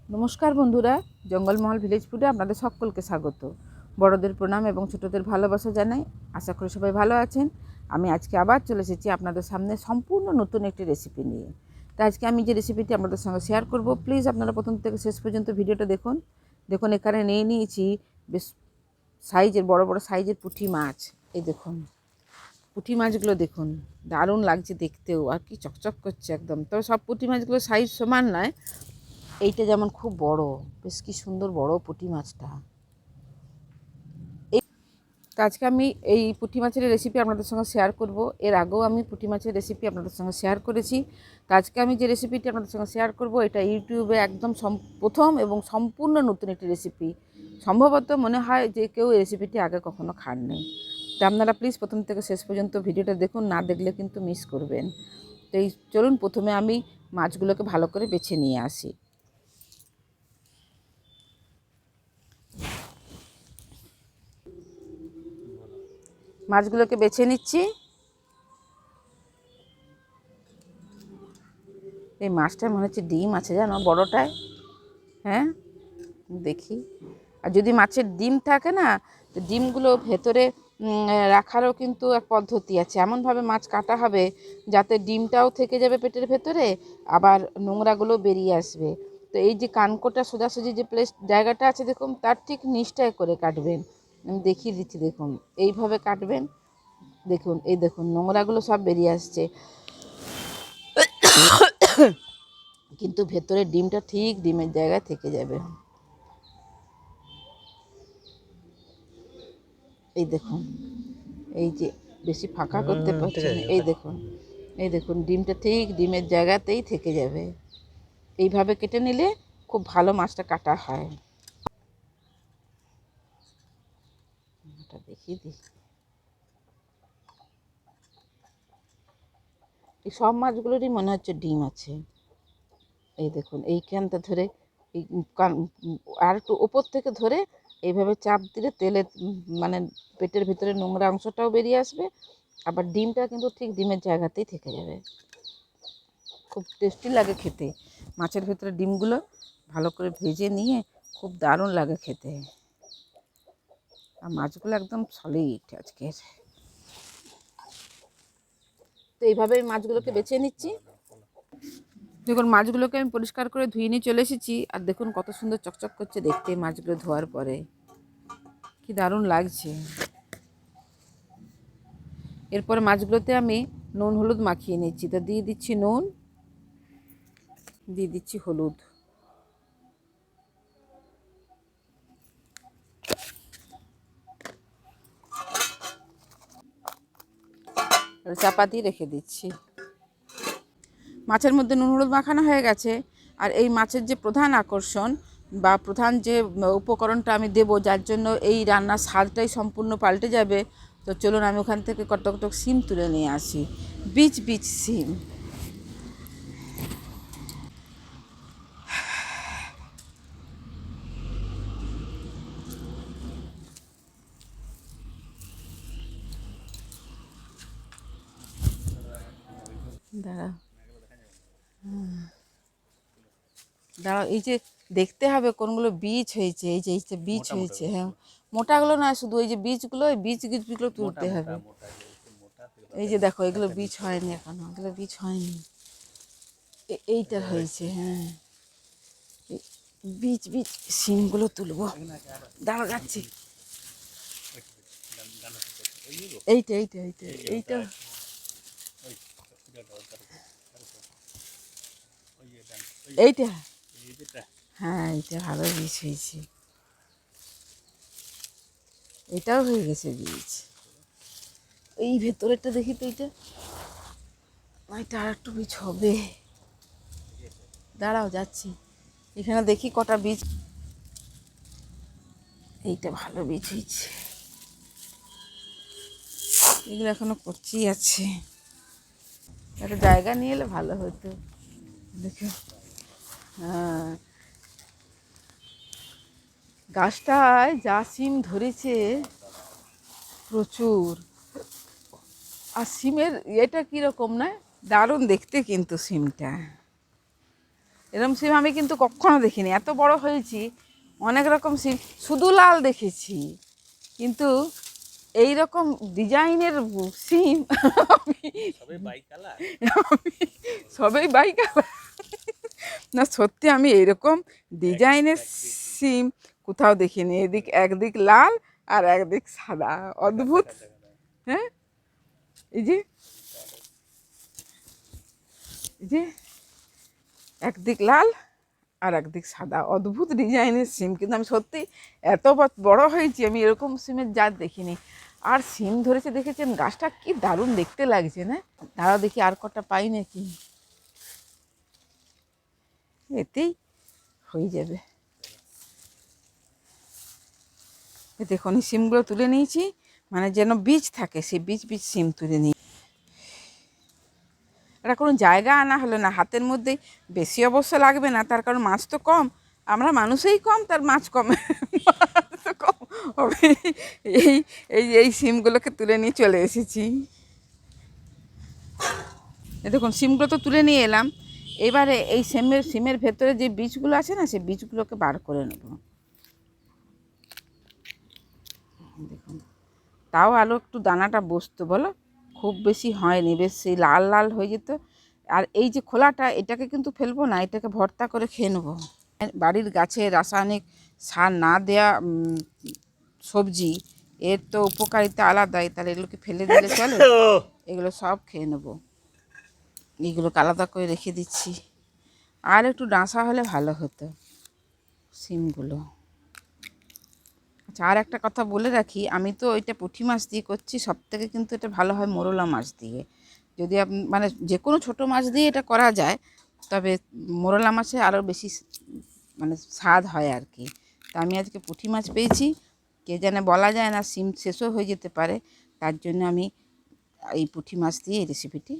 নমস্কার বন্ধুরা, জঙ্গলমহল ভিলেজ ফুডে আপনাদের সকলকে স্বাগত। বড়দের প্রণাম এবং ছোটদের ভালোবাসা জানাই। আশা করি সবাই ভালো আছেন। আমি আজকে আবার চলে এসেছি আপনাদের সামনে সম্পূর্ণ নতুন একটি রেসিপি নিয়ে। তাই আজকে আমি যে রেসিপিটি আপনাদের সঙ্গে শেয়ার করব, প্লিজ আপনারা প্রথম থেকে শেষ পর্যন্ত ভিডিওটা দেখুন। দেখুন, এখানে নিয়েছি বেশ সাইজের বড় বড় সাইজের পুঁটি মাছ। এই দেখুন, পুঁটি মাছগুলো দেখুন, দারুণ লাগছে দেখতেও, আর কি চকচক করছে একদম। তবে সব পুঁটি মাছগুলো সাইজ সমান নয়। এইটা যেমন খুব বড়, বেশ কি সুন্দর বড় পুঁটি মাছটা। তো আজকে আমি এই পুঁটি মাছের রেসিপি আপনাদের সঙ্গে শেয়ার করব। এর আগেও আমি পুঁটি মাছের রেসিপি আপনাদের সঙ্গে শেয়ার করেছি। তো আজকে আমি যে রেসিপিটি আপনাদের সঙ্গে শেয়ার করব, এটা ইউটিউবে একদম প্রথম এবং সম্পূর্ণ নতুন একটি রেসিপি। সম্ভবত মনে হয় যে কেউ এই রেসিপিটি আগে কখনো খাননি। তো আপনারা প্লিজ প্রথম থেকে শেষ পর্যন্ত ভিডিওটা দেখুন, না দেখলে কিন্তু মিস করবেন। তো এই চলুন, প্রথমে আমি মাছগুলোকে ভালো করে বেছে নিয়ে আসি। মাছগুলোকে বেছে নিচ্ছি। এই মাছটার মনে হচ্ছে ডিম আছে, জানো, বড়টায়। হ্যাঁ, দেখি। আর যদি মাছের ডিম থাকে না, তো ডিমগুলো ভেতরে রাখারও কিন্তু এক পদ্ধতি আছে। এমনভাবে মাছ কাটা হবে যাতে ডিমটাও থেকে যাবে পেটের ভেতরে, আবার নোংরাগুলো বেরিয়ে আসবে। তো এই যে কানকোটা সোজাসুজি যে জায়গাটা আছে, দেখুন, তার ঠিক নিচটায় করে কাটবেন। আমি দেখিয়ে দিচ্ছি, দেখুন, এইভাবে কাটবেন। দেখুন, এই দেখুন, নোংরাগুলো সব বেরিয়ে আসছে, কিন্তু ভেতরে ডিমটা ঠিক ডিমের জায়গায় থেকে যাবে। এই দেখুন, এই যে বেশি ফাঁকা করতে পারছি না, এই দেখুন, এই দেখুন, ডিমটা ঠিক ডিমের জায়গাতেই থেকে যাবে। এইভাবে কেটে নিলে খুব ভালো মাছটা কাটা হয়। এটা দেখিয়ে দিই। এই সব মাছগুলোরই মনে হচ্ছে ডিম আছে। এই দেখুন, এইখানটা ধরে, এই আর একটু ওপর থেকে ধরে এইভাবে চাপ দিলে তেলে মানে পেটের ভিতরে নোংরা অংশটাও বেরিয়ে আসবে, আবার ডিমটা কিন্তু ঠিক ডিমের জায়গাতেই থেকে যাবে। খুব টেস্টি লাগে খেতে। মাছের ভেতরে ডিমগুলো ভালো করে ভেজে নিয়ে খুব দারুণ লাগে খেতে। আর মাছগুলো একদম সলিড আজকের। তো এইভাবে আমি মাছগুলোকে বেছে নিচ্ছি। দেখুন, মাছগুলোকে আমি পরিষ্কার করে ধুয়ে নিয়ে চলে এসেছি। আর দেখুন কত সুন্দর চকচক করছে দেখতে মাছগুলো ধোয়ার পরে, কি দারুণ লাগছে। এরপরে মাছগুলোতে আমি নুন হলুদ মাখিয়ে নিচ্ছি। তো দিয়ে দিচ্ছি নুন, দিয়ে দিচ্ছি হলুদ, চাপা দিয়ে রেখে দিচ্ছি। মাছের মধ্যে নুন হলুদ মাখানো হয়ে গেছে। আর এই মাছের যে প্রধান আকর্ষণ বা প্রধান যে উপকরণটা আমি দেবো, যার জন্য এই রান্নার স্বাদটাই সম্পূর্ণ পাল্টে যাবে, তো চলুন আমি ওখান থেকে কটক টক সিম তুলে নিয়ে আসি। বিচ বিচ সিম। দাঁড়াও, দাঁড়াও, এই যে দেখতে হবে কোনগুলো বীজ হয়েছে। এই যে বীজ হয়েছে, হ্যাঁ, মোটাগুলো না, শুধু এই যে বীজগুলো, এই বীজগুলো তুলতে হবে। এই যে দেখো, এগুলো বীজ হয়নি এখনো, এগুলো বীজ হয়নি। এইটা হয়েছে, হ্যাঁ। বীজ বীজ সিমগুলো তুলবো, দাঁড়া যাচ্ছি। এইটা এইটা এইটা এইটা এইটা হ্যাঁ, এইটা ভালো বীজ হয়েছে। এটাও হয়ে গেছে বীজ। এই ভেতরেরটা দেখি তো, এইটা, এটা আর একটু বীজ হবে। দাঁড়াও, যাচ্ছি। এখানে দেখি কটা বীজ। এইটা ভালো বীজ হয়েছে। এগুলো এখনো কচি আছে, একটা জায়গা নিয়ে এলে ভালো হতো। দেখো, হ্যাঁ, গাছটায় যা সিম ধরেছে প্রচুর। আর সিমের এটা কীরকম না, দারুণ দেখতে কিন্তু সিমটা। এরকম সিম আমি কিন্তু কখনো দেখিনি, এত বড় হয়েছি অনেক রকম সিম শুধু লাল দেখেছি, কিন্তু এই রকম ডিজাইনের সিম সবাই বাই কালার না, সত্যি আমি এইরকম ডিজাইনের সিম কোথাও দেখিনি। এদিক একদিক লাল আর একদিক সাদা, অদ্ভুত। হ্যাঁ, এই যে একদিক লাল আর একদিক সাদা, অদ্ভুত ডিজাইনের সিম। কিন্তু আমি সত্যি এত বড় হয়েছি আমি এরকম সিমের জাত দেখিনি। আর সিম ধরেছে দেখেছেন, গাছটা কি দারুণ দেখতে লাগছে না? দাঁড়াও দেখি আর কটা পাই নাকি, এতেই হয়ে যাবে। দেখুন এই সিমগুলো তুলে নিয়েছি, মানে যেন বীজ থাকে সেই বীজ সিম তুলে নিই। এটা কোনো জায়গা আনা হলো না, হাতের মধ্যেই। বেশি অবশ্য লাগবে না, তার কারণ মাছ তো কম, আমরা মানুষই কম, তার মাছ কম, মাছ তো কম হবে। এই এই এই সিমগুলোকে তুলে নিয়ে চলে এসেছি। দেখুন সিমগুলো তো তুলে নিয়ে এলাম, এবারে এই সিমের ভেতরে যে বীজগুলো আছে না, সেই বীজগুলোকে বার করে নেব। দেখুন তাও আরও একটু দানাটা বসতো, বলো, খুব বেশি হয়নি, বেশ সেই লাল লাল হয়ে যেত। আর এই যে খোলাটা, এটাকে কিন্তু ফেলবো না, এটাকে ভর্তা করে খেয়ে নেবো। বাড়ির গাছে রাসায়নিক সার না দেয়া সবজি, এর তো উপকারিতা আলাদাই, তাহলে এগুলোকে ফেলে দিলে চলে? এগুলো সব খেয়ে নেবো, এইগুলোকে আলাদা করে রেখে দিচ্ছি। আর একটু ডাঁসা হলে ভালো হতো সিমগুলো। আচ্ছা, আর একটা কথা বলে রাখি, আমি তো এটা পুঁটি মাছ দিয়ে করছি, সব থেকে কিন্তু এটা ভালো হয় মোরলা মাছ দিয়ে। যদি মানে যে কোনো ছোটো মাছ দিয়ে এটা করা যায়, তবে মোরলা মাছে আরও বেশি মানে স্বাদ হয় আর কি। তা আমি আজকে পুঁটি মাছ পেয়েছি, কে জানে বলা যায় না, সিম শেষও হয়ে যেতে পারে, তার জন্য আমি এই পুঁটি মাছ দিয়ে এই রেসিপিটি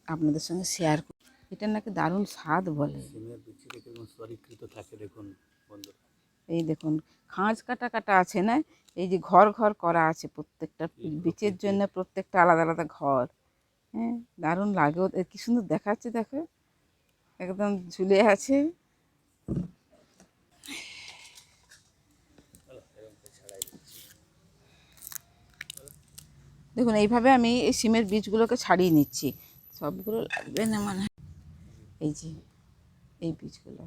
আপনাদের সঙ্গে শেয়ার করি। এটা নাকি দারুণ স্বাদ বলে। এই দেখুন খাঁজ কাটা কাটা আছে না, এই যে ঘর ঘর করা আছে, প্রত্যেকটা বীচের জন্য প্রত্যেকটা আলাদা আলাদা ঘর। হ্যাঁ, দারুণ লাগেও, কি সুন্দর দেখাচ্ছে, দেখো একদম ঝুলে আছে। দেখুন এইভাবে আমি এই সিমের বীজগুলোকে ছাড়িয়ে নিচ্ছি, সবগুলো লাগবে না মানে। এই যে এই বীজগুলো,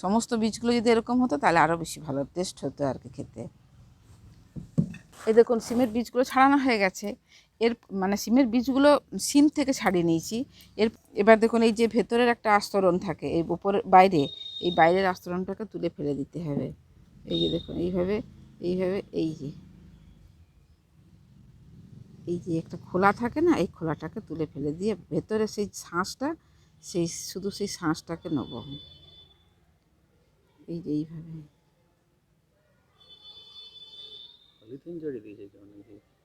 সমস্ত বীজগুলো যদি এরকম হতো তাহলে আরও বেশি ভালো টেস্ট হতো আর কি খেতে। এই দেখুন সিমের বীজগুলো ছাড়ানো হয়ে গেছে, এর মানে সিমের বীজগুলো সিম থেকে ছাড়িয়ে নিয়েছি। এবার দেখুন এই যে ভেতরের একটা আস্তরণ থাকে, এই উপরের বাইরে, এই বাইরের আস্তরণটাকে তুলে ফেলে দিতে হবে। এই যে দেখুন এইভাবে এইভাবে, এই যে একটা খোলা থাকে না, এই খোলাটাকে তুলে ফেলে দিয়ে ভেতরে সেই শাঁসটা, শুধু সেই শাঁসটাকে নেব। এই যে এইভাবে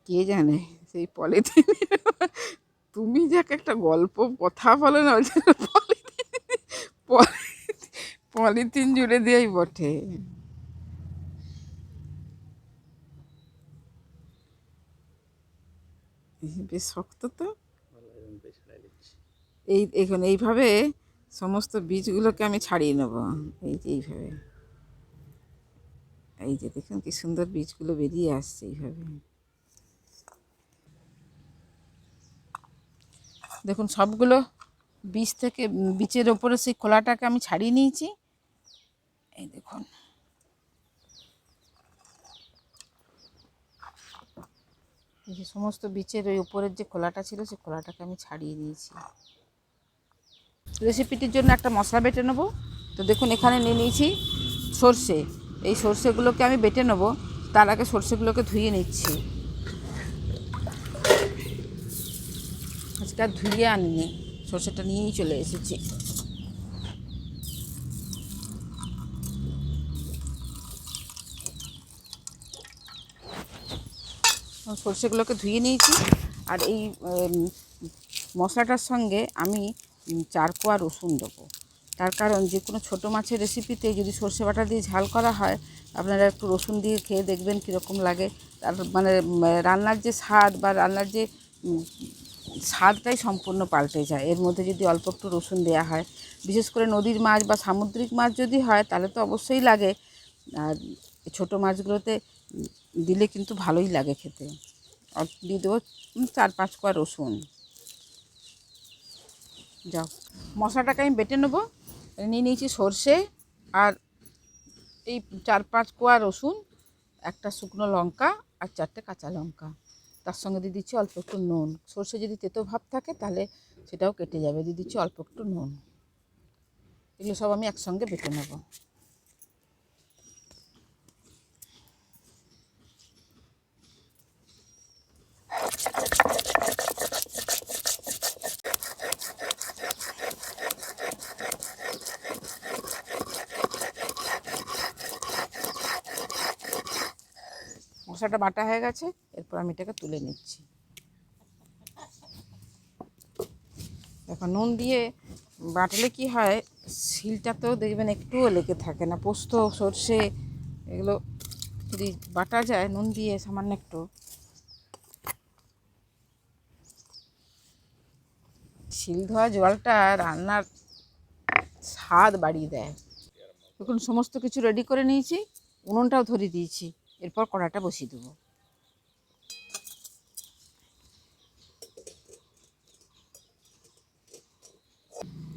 কে জানে সেই পলিথিন, তুমি যাকে একটা গল্প কথা বলে না, পলিথিন জুড়ে দিয়েই বটে। বেশ শক্ত তো। এখন এইভাবে সমস্ত বীজগুলোকে আমি ছাড়িয়ে নেব। এই যে এইভাবে, এই যে দেখুন কি সুন্দর বীজগুলো বেরিয়ে আসছে এইভাবে। দেখুন সবগুলো বীজ থেকে, বীজের ওপরে সেই খোলাটাকে আমি ছাড়িয়ে নিয়েছি। এই দেখুন এই যে সমস্ত বীজের ওই উপরের যে খোলাটা ছিল, সেই খোলাটাকে আমি ছাড়িয়ে নিয়েছি। রেসিপিটির জন্য একটা মশলা বেটে নেবো। তো দেখুন এখানে নিয়ে নিয়েছি সর্ষে, এই সর্ষেগুলোকে আমি বেটে নেবো। তার আগে সর্ষেগুলোকে ধুয়ে নিচ্ছি, আজকে আর ধুয়ে আনিনি, সর্ষেটা নিয়েই চলে এসেছি। সর্ষেগুলোকে ধুয়ে নিয়েছি। আর এই মশলাটার সঙ্গে আমি 4 কোয়া রসুন দেবো। তার কারণ যে কোনো ছোটো মাছের রেসিপিতে যদি সর্ষে বাটা দিয়ে ঝাল করা হয়, আপনারা একটু রসুন দিয়ে খেয়ে দেখবেন কীরকম লাগে। তার মানে রান্নার যে স্বাদ বা রান্নার যে স্বাদটাই সম্পূর্ণ পাল্টে যায়। এর মধ্যে যদি অল্প একটু রসুন দেওয়া হয়, বিশেষ করে নদীর মাছ বা সামুদ্রিক মাছ যদি হয় তাহলে তো অবশ্যই লাগে, আর ছোটো মাছগুলোতে দিলে কিন্তু ভালোই লাগে খেতে। দিয়ে দেবো 4-5 কোয়া রসুন। যাও, মশলাটাকে আমি বেটে নেবো। নিয়ে নিয়েছি সর্ষে আর এই 4-5 কোয়া রসুন, একটা শুকনো লঙ্কা আর 4টে কাঁচা লঙ্কা। তার সঙ্গে দিয়ে দিচ্ছি অল্প একটু নুন। সর্ষে যদি তেতো ভাব থাকে তাহলে সেটাও কেটে যাবে। দিয়ে দিচ্ছি অল্প একটু নুন। এগুলো সব আমি একসঙ্গে বেটে নেব। মশলাটা বাটা হয়ে গেছে, এরপর আমি এটাকে তুলে নিচ্ছি। এখন নুন দিয়ে বাটলে কি হয়, শিলটাতেও দেখবেন একটুও লেগে থাকে না। পোস্ত, সর্ষে এগুলো যদি বাটা যায় নুন দিয়ে সামান্য একটু, শিল ধোয়া জলটা রান্নার স্বাদ বাড়িয়ে দেয়। দেখুন সমস্ত কিছু রেডি করে নিয়েছি, উনুনটাও ধরিয়ে দিয়েছি। এরপর কড়াটা বসিয়ে দেবো।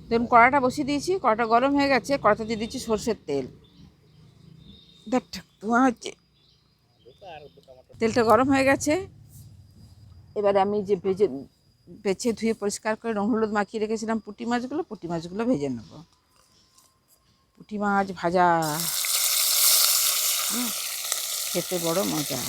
দেখুন কড়াটা বসিয়ে দিয়েছি, কড়াটা গরম হয়ে গেছে। কড়াতে দিয়ে দিচ্ছি সর্ষের তেল। দেখ ধোঁয়া হচ্ছে, তেলটা গরম হয়ে গেছে। এবারে আমি যে বেছে ধুয়ে পরিষ্কার করে নুন হলুদ মাখিয়ে রেখেছিলাম পুঁটি মাছগুলো ভেজে নেব। পুঁটি মাছ ভাজা খেতে বড় মজা।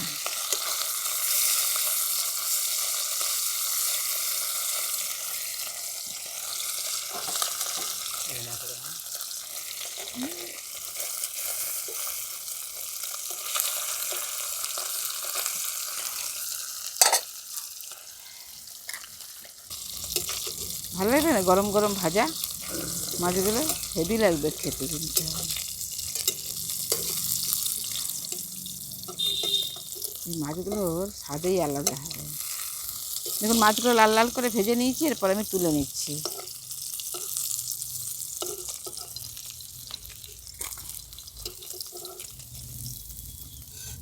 ভালো লাগবে না গরম গরম ভাজা মাছগুলো? হেভি লাগবে খেতে কিন্তু। এই মাছগুলোর স্বাদেই আলাদা হবে। দেখুন মাছগুলো লাল লাল করে ভেজে নিয়েছি, এরপর আমি তুলে নিচ্ছি।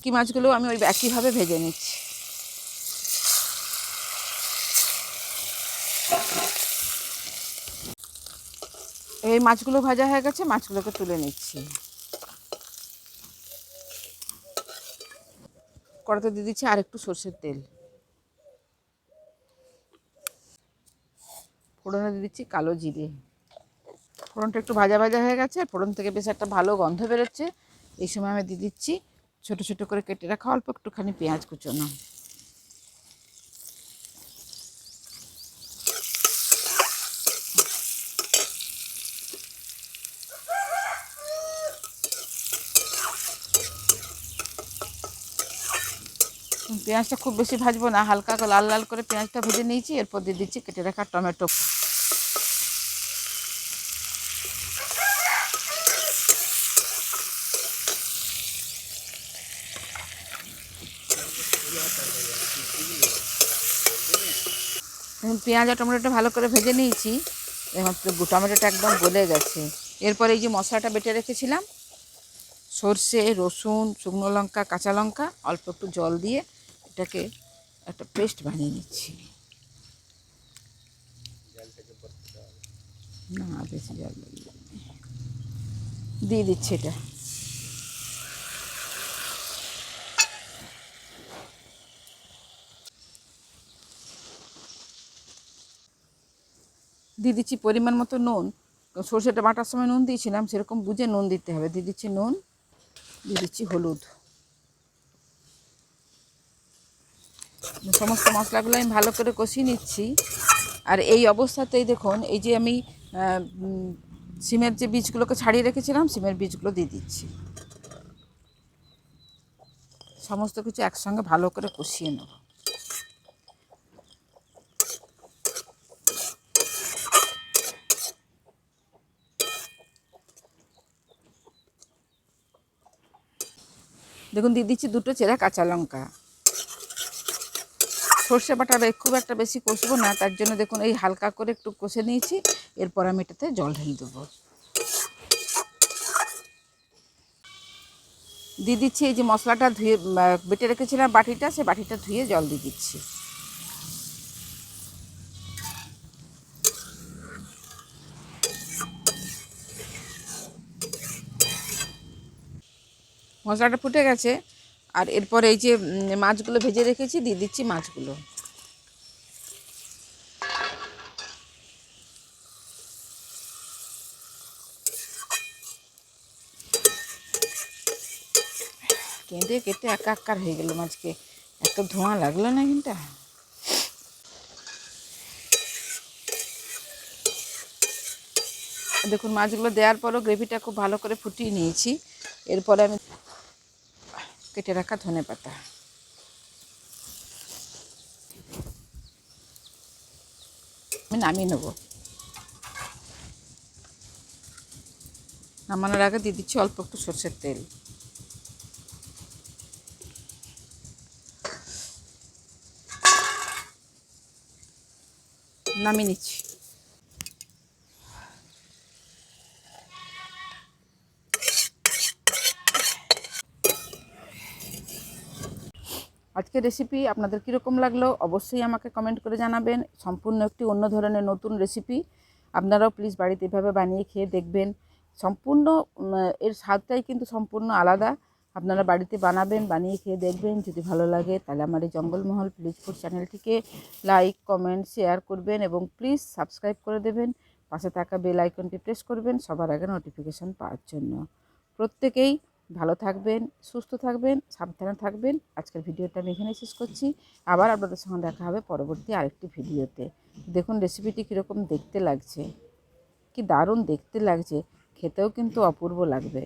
কি মাছগুলো আমি ওই একইভাবে ভেজে নিচ্ছি। এই মাছগুলো ভাজা হয়ে গেছে, মাছগুলোকে তুলে নিচ্ছি। কড়াতে দিয়ে দিচ্ছি আর একটু সর্ষের তেল। ফোড়নে দিয়ে দিচ্ছি কালো জিরে। ফোড়নটা একটু ভাজা ভাজা হয়ে গেছে, ফোড়ন থেকে বেশ একটা ভালো গন্ধ বেরোচ্ছে। এই সময় আমি দিয়ে দিচ্ছি ছোটো ছোটো করে কেটে রাখা অল্প একটুখানি পেঁয়াজ কুচোনো। পেঁয়াজটা খুব বেশি ভাজবো না, হালকা লাল লাল করে পেঁয়াজটা ভেজে নিয়েছি। এরপর দিয়ে দিচ্ছি কেটে রাখা টমেটো। পেঁয়াজ আর টমেটোটা ভালো করে ভেজে নিয়েছি। এখন টমেটোটা একদম গলে গেছে। এরপর এই যে মশলাটা বেটে রেখেছিলাম, সর্ষে, রসুন, শুকনো লঙ্কা, কাঁচা লঙ্কা, অল্প একটু জল দিয়ে এটাকে একটা পেস্ট বানিয়ে নিচ্ছি। না বেশি জল দিয়ে দিচ্ছি এটা। দিয়ে দিচ্ছি পরিমাণ মতো নুন। সর্ষেটা বাটার সময় নুন দিয়েছিলাম, সেরকম বুঝে নুন দিতে হবে। দিয়ে দিচ্ছি নুন, দিয়ে দিচ্ছি হলুদ। সমস্ত মশলাগুলো আমি ভালো করে কষিয়ে নিচ্ছি। আর এই অবস্থাতেই দেখুন এই যে আমি সিমের যে বীজগুলোকে ছাড়িয়ে রেখেছিলাম, সিমের বীজগুলো দিয়ে দিচ্ছি। সমস্ত কিছু একসঙ্গে ভালো করে কষিয়ে নেব। দেখুন দিয়ে দিচ্ছি 2টো চেরা কাঁচা লঙ্কা। সর্ষে বাটা খুব একটা বেশি কষবো না, তার জন্য দেখুন এই হালকা করে একটু কষে নিয়েছি। এরপর আমি এটাতে জল ঢেলে দেবো। দিয়ে দিচ্ছি এই যে মশলাটা ধুয়ে বেটে রেখেছিলাম বাটিটা, সে বাটিটা ধুয়ে জল দিয়ে দিচ্ছি। মশলাটা ফুটে গেছে, আর এরপর এই যে মাছগুলো ভেজে রেখেছি দিয়ে দিচ্ছি মাছগুলো। কেঁদে কেটে একাকার হয়ে গেল মাছকে, এত ধোঁয়া লাগলো না কিন্তু। দেখুন মাছগুলো দেওয়ার পরও গ্রেভিটা খুব ভালো করে ফুটিয়ে নিয়েছি। এরপরে আমি কেটে রাখা ধনেপাতা, আমি নামিয়ে নেব। নামানোর আগে দিয়ে দিচ্ছি অল্প একটু সরষের তেল। নামিয়ে নিচ্ছি। আজকের রেসিপি আপনাদের কীরকম লাগলো অবশ্যই আমাকে কমেন্ট করে জানাবেন। সম্পূর্ণ একটি অন্য ধরনের নতুন রেসিপি, আপনারাও প্লিজ বাড়িতে এভাবে বানিয়ে খেয়ে দেখবেন। সম্পূর্ণ এর স্বাদটাই কিন্তু সম্পূর্ণ আলাদা। আপনারা বাড়িতে বানাবেন, বানিয়ে খেয়ে দেখবেন। যদি ভালো লাগে তাহলে আমার এই জঙ্গলমহল ভিলেজ ফুড চ্যানেলটিকে লাইক, কমেন্ট, শেয়ার করবেন এবং প্লিজ সাবস্ক্রাইব করে দেবেন। পাশে থাকা বেল আইকনটি প্রেস করবেন সবার আগে নোটিফিকেশান পাওয়ার জন্য। প্রত্যেকেই ভালো থাকবেন, সুস্থ থাকবেন, সাবধানে থাকবেন। আজকের ভিডিওটা আমি এখানেই শেষ করছি। আবার আপনাদের সঙ্গে দেখা হবে পরবর্তী আরেকটি ভিডিওতে। দেখুন রেসিপিটি কীরকম দেখতে লাগছে, কি দারুণ দেখতে লাগছে, খেতেও কিন্তু অপূর্ব লাগবে।